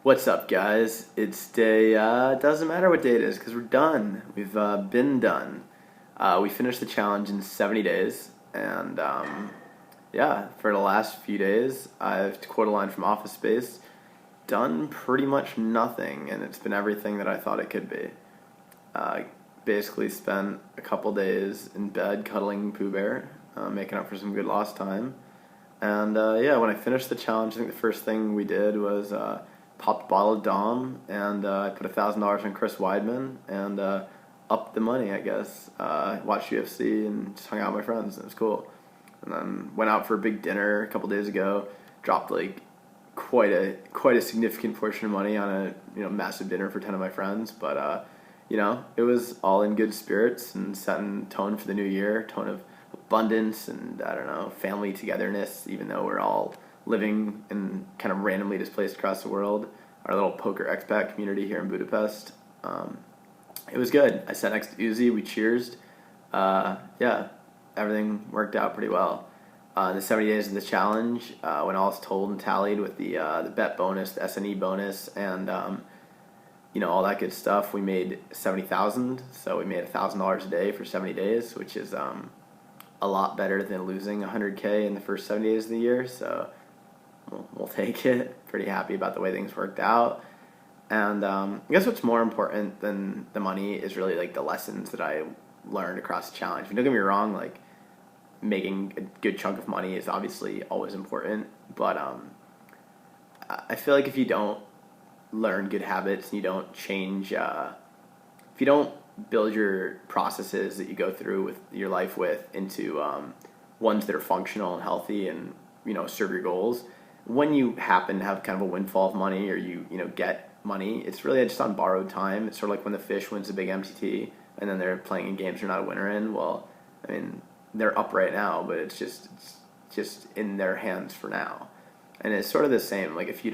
What's up, guys? It's day, doesn't matter what day it is because we're done. We've been done. We finished the challenge in 70 days, and yeah, for the last few days, I've, to quote a line from Office Space, done pretty much nothing, and it's been everything that I thought it could be. Uh, Basically spent a couple days in bed cuddling Pooh Bear, making up for some good lost time. And yeah, when I finished the challenge, I think the first thing we did was popped a bottle of Dom, and I put $1,000 on Chris Weidman, and upped the money, I guess. Watched UFC and just hung out with my friends, and it was cool. And then went out for a big dinner a couple days ago. Dropped like quite a significant portion of money on a massive dinner for 10 of my friends, but it was all in good spirits and setting tone for the new year, tone of abundance and I don't know, family togetherness, even though we're all living in kind of randomly displaced across the world. Our little poker expat community here in Budapest. It was good. I sat next to Uzi, we cheersed. Yeah, everything worked out pretty well. The 70 days of the challenge, when all is told and tallied with the bet bonus, the SNE bonus, and all that good stuff, we made 70,000. So we made $1,000 a day for 70 days, which is a lot better than losing 100K in the first 70 days of the year. So we'll take it. Pretty happy about the way things worked out. And I guess what's more important than the money is really like the lessons that I learned across the challenge. Don't get me wrong, like making a good chunk of money is obviously always important, but I feel like if you don't learn good habits and you don't change, if you don't build your processes that you go through with your life with into ones that are functional and healthy and serve your goals, when you happen to have kind of a windfall of money or you get money, it's really just on borrowed time. It's sort of like when the fish wins a big MTT and then they're playing in games they're not a winner in. Well, I mean, they're up right now, but it's just in their hands for now. And it's sort of the same. Like if you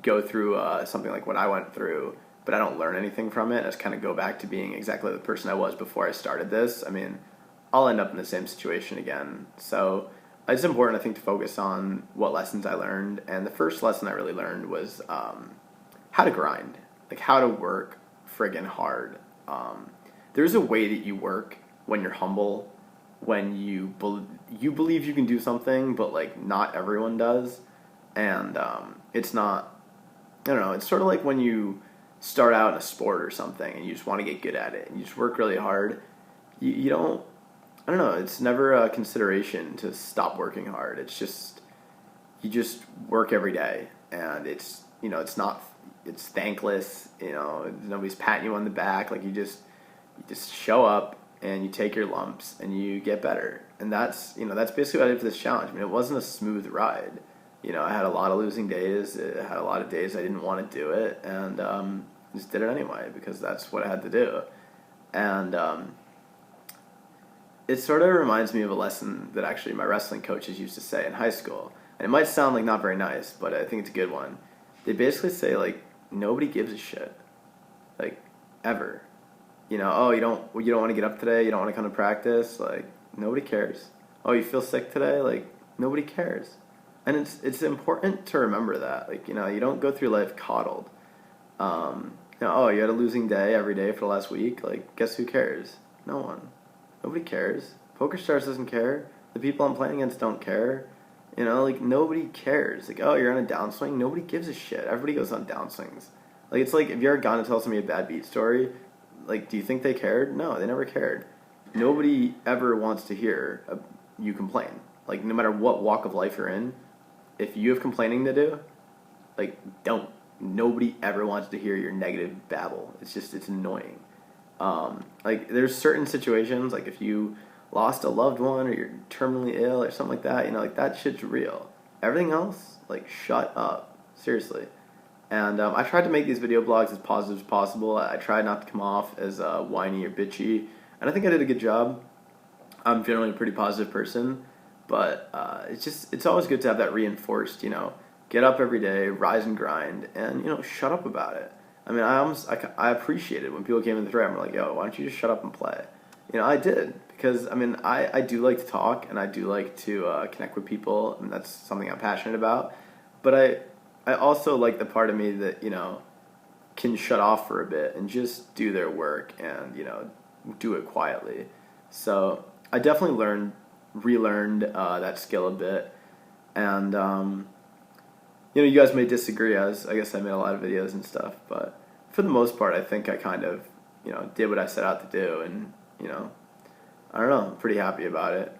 go through something like what I went through, but I don't learn anything from it, I just kind of go back to being exactly the person I was before I started this, I mean, I'll end up in the same situation again. So it's important, I think, to focus on what lessons I learned. And the first lesson I really learned was how to grind, like how to work friggin' hard. There's a way that you work when you're humble, when you believe you can do something, but like not everyone does. And it's not, I don't know, it's sort of like when you start out in a sport or something and you just want to get good at it and you just work really hard. You don't, I don't know, it's never a consideration to stop working hard. It's just, you just work every day, and it's thankless, nobody's patting you on the back. Like you just show up and you take your lumps and you get better. And that's basically what I did for this challenge. I mean, it wasn't a smooth ride. I had a lot of losing days. I had a lot of days I didn't want to do it, and just did it anyway because that's what I had to do. And it sort of reminds me of a lesson that actually my wrestling coaches used to say in high school. And it might sound like not very nice, but I think it's a good one. They basically say, like, nobody gives a shit. Like, ever. Oh, you don't want to get up today? You don't want to come to practice? Like, nobody cares. Oh, you feel sick today? Like, nobody cares. And it's important to remember that. Like, you don't go through life coddled. Oh, you had a losing day every day for the last week? Like, guess who cares? No one. Nobody cares. PokerStars doesn't care. The people I'm playing against don't care. Like, nobody cares. Like, oh, you're on a downswing? Nobody gives a shit. Everybody goes on downswings. Like, it's like, if you ever gone to tell somebody a bad beat story, like, do you think they cared? No, they never cared. Nobody ever wants to hear you complain. Like, no matter what walk of life you're in, if you have complaining to do, like, don't. Nobody ever wants to hear your negative babble. It's annoying. Like, there's certain situations, like if you lost a loved one or you're terminally ill or something like that, like that shit's real. Everything else, like, shut up. Seriously. And I tried to make these video blogs as positive as possible. I tried not to come off as whiny or bitchy, and I think I did a good job. I'm generally a pretty positive person, but it's always good to have that reinforced, get up every day, rise and grind, and, shut up about it. I mean, I appreciate it when people came in the thread and were like, yo, why don't you just shut up and play? I did, because, I mean, I do like to talk, and I do like to connect with people, and that's something I'm passionate about. But I also like the part of me that, can shut off for a bit and just do their work and, do it quietly. So I definitely relearned that skill a bit. And, you guys may disagree, as I guess I made a lot of videos and stuff, but for the most part, I think I kind of, did what I set out to do, and, I don't know, I'm pretty happy about it.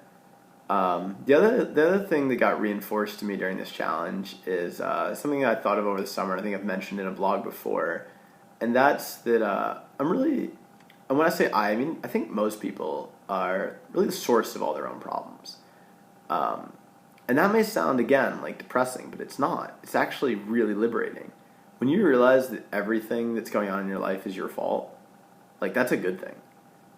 The other thing that got reinforced to me during this challenge is something I thought of over the summer. I think I've mentioned in a blog before, and that's that I'm really, and when I say I mean I think most people are really the source of all their own problems. And that may sound, again, like depressing, but it's not. It's actually really liberating. When you realize that everything that's going on in your life is your fault, like, that's a good thing.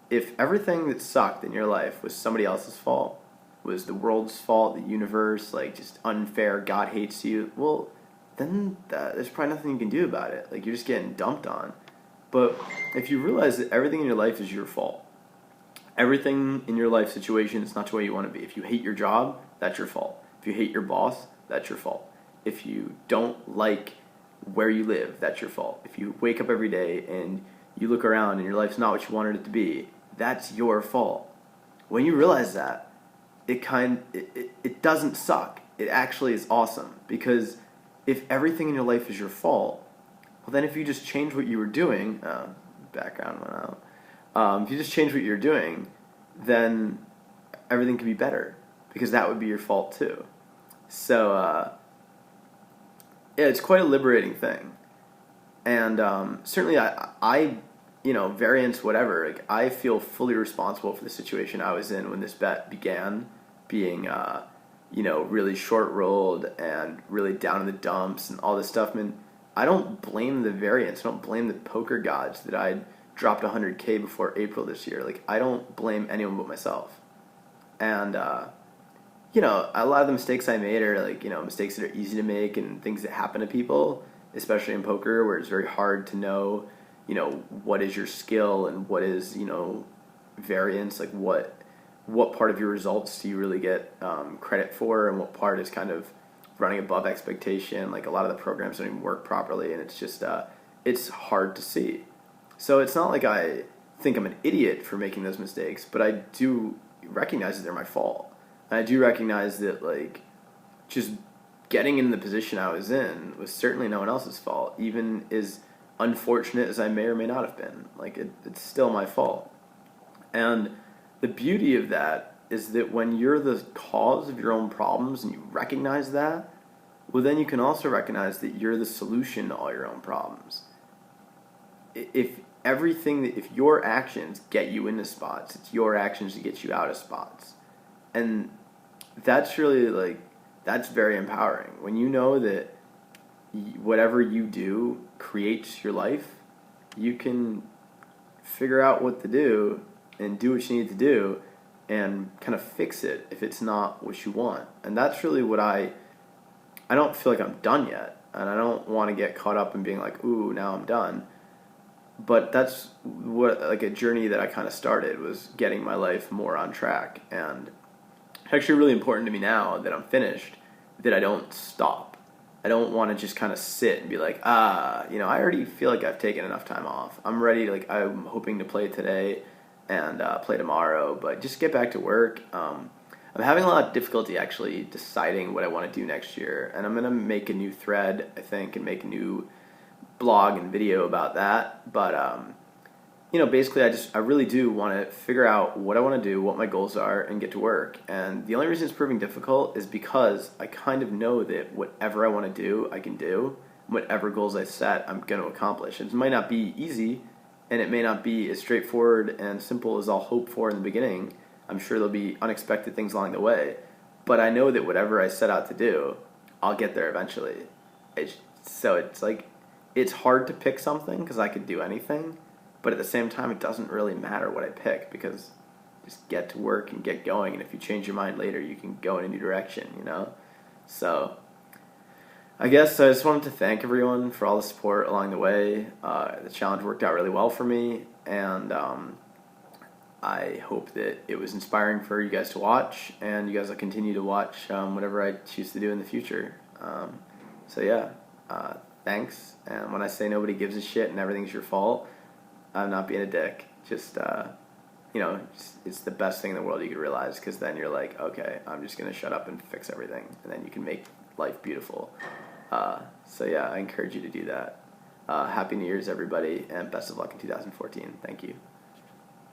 If everything that sucked in your life was somebody else's fault, was the world's fault, the universe, like, just unfair, God hates you, well, then there's probably nothing you can do about it. Like, you're just getting dumped on. But if you realize that everything in your life is your fault, everything in your life situation is not the way you want to be. If you hate your job, that's your fault. If you hate your boss, that's your fault. If you don't like where you live, that's your fault. If you wake up every day and you look around and your life's not what you wanted it to be, that's your fault. When you realize that, it doesn't suck. It actually is awesome, because if everything in your life is your fault, well, then if you just change what you were doing, background went out. If you just change what you're doing, then everything can be better, because that would be your fault too. So yeah, it's quite a liberating thing, and certainly I variance whatever. Like, I feel fully responsible for the situation I was in when this bet began, being really short rolled and really down in the dumps and all this stuff. I mean, I don't blame the variance. I don't blame the poker gods that I'd dropped 100K before April this year. Like, I don't blame anyone but myself. And a lot of the mistakes I made are like, mistakes that are easy to make and things that happen to people, especially in poker, where it's very hard to know, what is your skill and what is, variance, like what part of your results do you really get credit for, and what part is kind of running above expectation. Like, a lot of the programs don't even work properly, and it's just, it's hard to see. So it's not like I think I'm an idiot for making those mistakes, but I do recognize that they're my fault. And I do recognize that, like, just getting in the position I was in was certainly no one else's fault, even as unfortunate as I may or may not have been. Like, it's still my fault. And the beauty of that is that when you're the cause of your own problems and you recognize that, well, then you can also recognize that you're the solution to all your own problems. If your actions get you into spots, it's your actions that get you out of spots. And that's really, like, that's very empowering. When you know that whatever you do creates your life, you can figure out what to do and do what you need to do and kind of fix it if it's not what you want. And that's really what I don't feel like I'm done yet, and I don't want to get caught up in being like, ooh, now I'm done. But that's what, like, a journey that I kind of started, was getting my life more on track. And it's actually really important to me now that I'm finished that I don't stop. I don't want to just kind of sit and be like, I already feel like I've taken enough time off. I'm ready. Like, I'm hoping to play today and play tomorrow, but just get back to work. I'm having a lot of difficulty actually deciding what I want to do next year, and I'm going to make a new thread, I think, and make a new blog and video about that. But basically I really do want to figure out what I want to do, what my goals are, and get to work. And the only reason it's proving difficult is because I kind of know that whatever I want to do, I can do. Whatever goals I set, I'm going to accomplish. It might not be easy, and it may not be as straightforward and simple as I'll hope for in the beginning. I'm sure there'll be unexpected things along the way, but I know that whatever I set out to do, I'll get there eventually. So it's like, it's hard to pick something because I could do anything, but at the same time, it doesn't really matter what I pick, because just get to work and get going, and if you change your mind later, you can go in a new direction, So I guess I just wanted to thank everyone for all the support along the way. The challenge worked out really well for me, and I hope that it was inspiring for you guys to watch, and you guys will continue to watch whatever I choose to do in the future. So yeah, thanks. And when I say nobody gives a shit and everything's your fault, I'm not being a dick. Just, it's the best thing in the world you could realize, because then you're like, okay, I'm just going to shut up and fix everything. And then you can make life beautiful. So yeah, I encourage you to do that. Happy New Year's, everybody, and best of luck in 2014. Thank you.